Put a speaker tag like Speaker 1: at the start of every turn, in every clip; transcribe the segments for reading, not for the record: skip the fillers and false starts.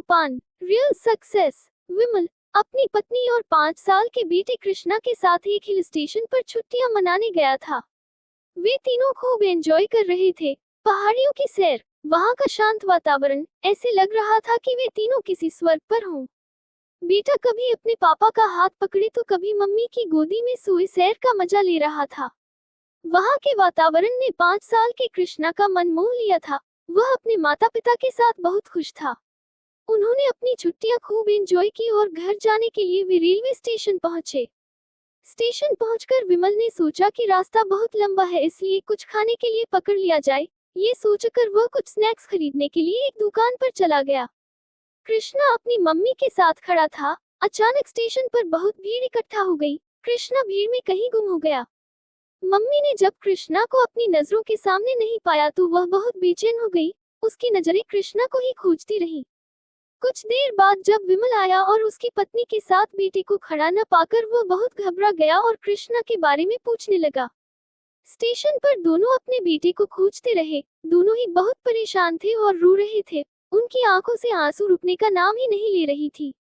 Speaker 1: सोपान, real success. विमल अपनी पत्नी और 5 साल के बेटे कृष्णा के साथ एक हिल स्टेशन पर छुट्टियां मनाने गया था। वे तीनों खूब एंजॉय कर रहे थे। पहाड़ियों की सैर, वहां का शांत वातावरण, ऐसे लग रहा था कि वे तीनों किसी स्वर्ग पर हों। बेटा कभी अपने पापा का हाथ पकड़े तो कभी मम्मी की गोदी में सोए सैर का मजा ले रहा था। वहां के वातावरण ने 5 साल के कृष्णा का मन मोह लिया था। वह अपने माता पिता के साथ बहुत खुश था। उन्होंने अपनी छुट्टियां खूब एंजॉय की और घर जाने के लिए वे रेलवे स्टेशन पहुंचे। स्टेशन पहुंचकर विमल ने सोचा कि रास्ता बहुत लंबा है, इसलिए कुछ खाने के लिए पकड़ लिया जाए। ये सोचकर वह कुछ स्नैक्स खरीदने के लिए एक दुकान पर चला गया। कृष्णा अपनी मम्मी के साथ खड़ा था। अचानक स्टेशन पर बहुत भीड़ इकट्ठा हो गई। कृष्णा भीड़ में कहीं गुम हो गया। मम्मी ने जब कृष्णा को अपनी नजरों के सामने नहीं पाया तो वह बहुत बेचैन हो गई। उसकी नजरें कृष्णा को ही खोजती रहीं। कुछ देर बाद जब विमल आया और उसकी पत्नी के साथ बेटे को खड़ा न पाकर वह बहुत घबरा गया और कृष्णा के बारे में पूछने लगा। स्टेशन पर दोनों अपने बेटे को खोजते रहे। दोनों ही बहुत परेशान थे और रो रहे थे। उनकी आंखों से आंसू रुकने का नाम ही नहीं ले रही थी।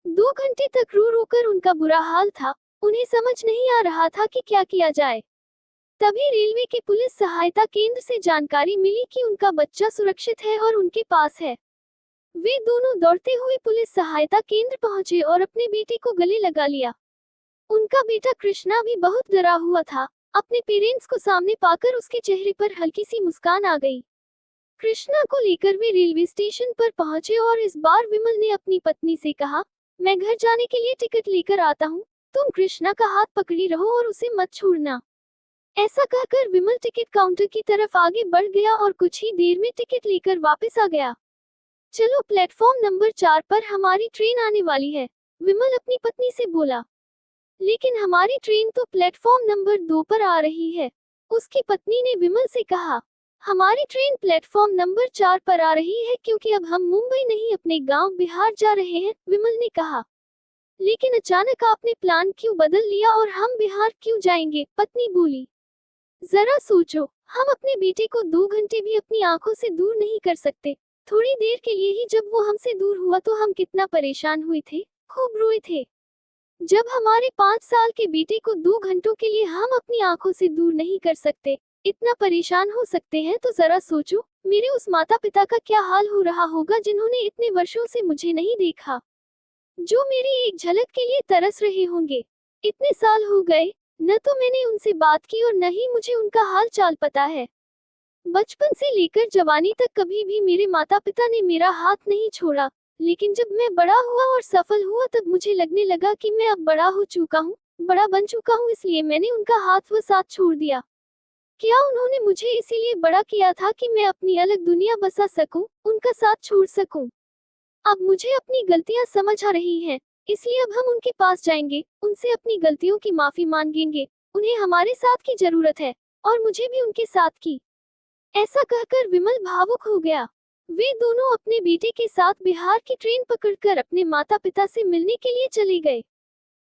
Speaker 1: 2 घंटे तक रो रो कर उनका बुरा हाल था। उन्हें समझ नहीं आ रहा था कि क्या किया जाए। तभी रेलवे के पुलिस सहायता केंद्र से जानकारी मिली कि उनका बच्चा सुरक्षित है और उनके पास है। वे दोनों दौड़ते हुए पुलिस सहायता केंद्र पहुंचे और अपने बेटे को गले लगा लिया। उनका बेटा कृष्णा भी बहुत डरा हुआ था। अपने पेरेंट्स को सामने पाकर उसके चेहरे पर हल्की सी मुस्कान आ गई। कृष्णा को लेकर वे रेलवे स्टेशन पर पहुंचे और इस बार विमल ने अपनी पत्नी से कहा, मैं घर जाने के लिए टिकट लेकर आता हूँ। तुम कृष्णा का हाथ पकड़ी रहो और उसे मत छोड़ना। ऐसा कहकर विमल टिकट काउंटर की तरफ आगे बढ़ गया और कुछ ही देर में टिकट लेकर वापस आ गया। चलो, प्लेटफॉर्म नंबर 4 पर हमारी ट्रेन आने वाली है, विमल अपनी पत्नी से बोला। लेकिन हमारी ट्रेन तो प्लेटफॉर्म नंबर 2 पर आ रही है, उसकी पत्नी ने विमल से कहा। हमारी ट्रेन प्लेटफॉर्म नंबर 4 पर आ रही है क्योंकि अब हम मुंबई नहीं अपने गांव बिहार जा रहे हैं, विमल ने कहा। लेकिन अचानक आपने प्लान क्यों बदल लिया और हम बिहार क्यों जाएंगे, पत्नी बोली। जरा सोचो, हम अपने बेटे को 2 घंटे भी अपनी आंखों से दूर नहीं कर सकते। थोड़ी देर के लिए ही जब वो हमसे दूर हुआ तो हम कितना परेशान हुए थे, खूब रोए थे। जब हमारे 5 साल के बेटे को 2 घंटों के लिए हम अपनी आंखों से दूर नहीं कर सकते, इतना परेशान हो सकते हैं तो जरा सोचो, मेरे उस माता पिता का क्या हाल हो रहा होगा जिन्होंने इतने वर्षों से मुझे नहीं देखा, जो मेरी एक झलक के लिए तरस रहे होंगे। इतने साल हो गए, न तो मैंने उनसे बात की और न ही मुझे उनका हाल चाल पता है। बचपन से लेकर जवानी तक कभी भी मेरे माता पिता ने मेरा हाथ नहीं छोड़ा। लेकिन जब मैं बड़ा हुआ और सफल हुआ तब मुझे लगने लगा कि मैं अब बड़ा हो चुका हूँ, बड़ा बन चुका हूँ, इसलिए मैंने उनका हाथ व साथ छोड़ दिया। क्या उन्होंने मुझे इसीलिए बड़ा किया था कि मैं अपनी अलग दुनिया बसा सकूं, उनका साथ छोड़ सकूं? अब मुझे अपनी गलतियां समझ आ रही हैं, इसलिए अब हम उनके पास जाएंगे, उनसे अपनी गलतियों की माफी मांगेंगे। उन्हें हमारे साथ की जरूरत है और मुझे भी उनके साथ की। ऐसा कहकर विमल भावुक हो गया। वे दोनों अपने बेटे के साथ बिहार की ट्रेन पकड़कर अपने माता पिता से मिलने के लिए चले गए।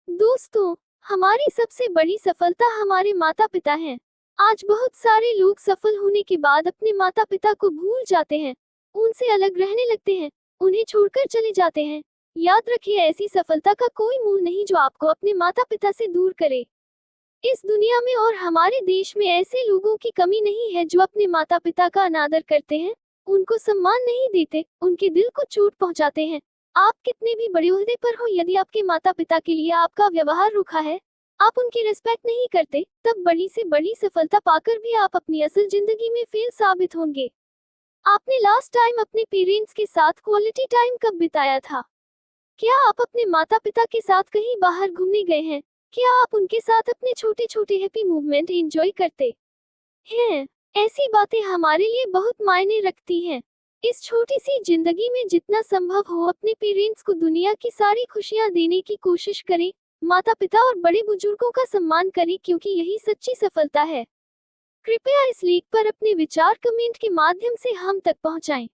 Speaker 1: दोस्तों, हमारी सबसे बड़ी सफलता हमारे माता पिता हैं। आज बहुत सारे लोग सफल होने के बाद अपने माता पिता को भूल जाते हैं, उनसे अलग रहने लगते हैं, उन्हें छोड़कर चले जाते हैं। याद रखिए, ऐसी सफलता का कोई मूल नहीं जो आपको अपने माता पिता से दूर करे। इस दुनिया में और हमारे देश में ऐसे लोगों की कमी नहीं है जो अपने माता पिता का अनादर करते हैं, उनको सम्मान नहीं देते, उनके दिल को चोट पहुंचाते हैं। आप कितने भी बड़े ओहदे पर हो, यदि आपके माता पिता के लिए आपका व्यवहार रूखा है, आप उनकी रिस्पेक्ट नहीं करते, तब बड़ी से बड़ी सफलता पाकर भी आप अपनी असल जिंदगी में फेल साबित होंगे। आपने लास्ट टाइम अपने पेरेंट्स के साथ क्वालिटी टाइम कब बिताया था? क्या आप अपने माता पिता के साथ कहीं बाहर घूमने गए हैं? क्या आप उनके साथ अपने छोटे छोटे हैप्पी मूवमेंट एंजॉय करते हैं? ऐसी बातें हमारे लिए बहुत मायने रखती हैं। इस छोटी सी जिंदगी में जितना संभव हो अपने पेरेंट्स को दुनिया की सारी खुशियां देने की कोशिश करें। माता पिता और बड़े बुजुर्गों का सम्मान करें क्योंकि यही सच्ची सफलता है। कृपया इस लेख पर अपने विचार कमेंट के माध्यम से हम तक पहुंचाएं।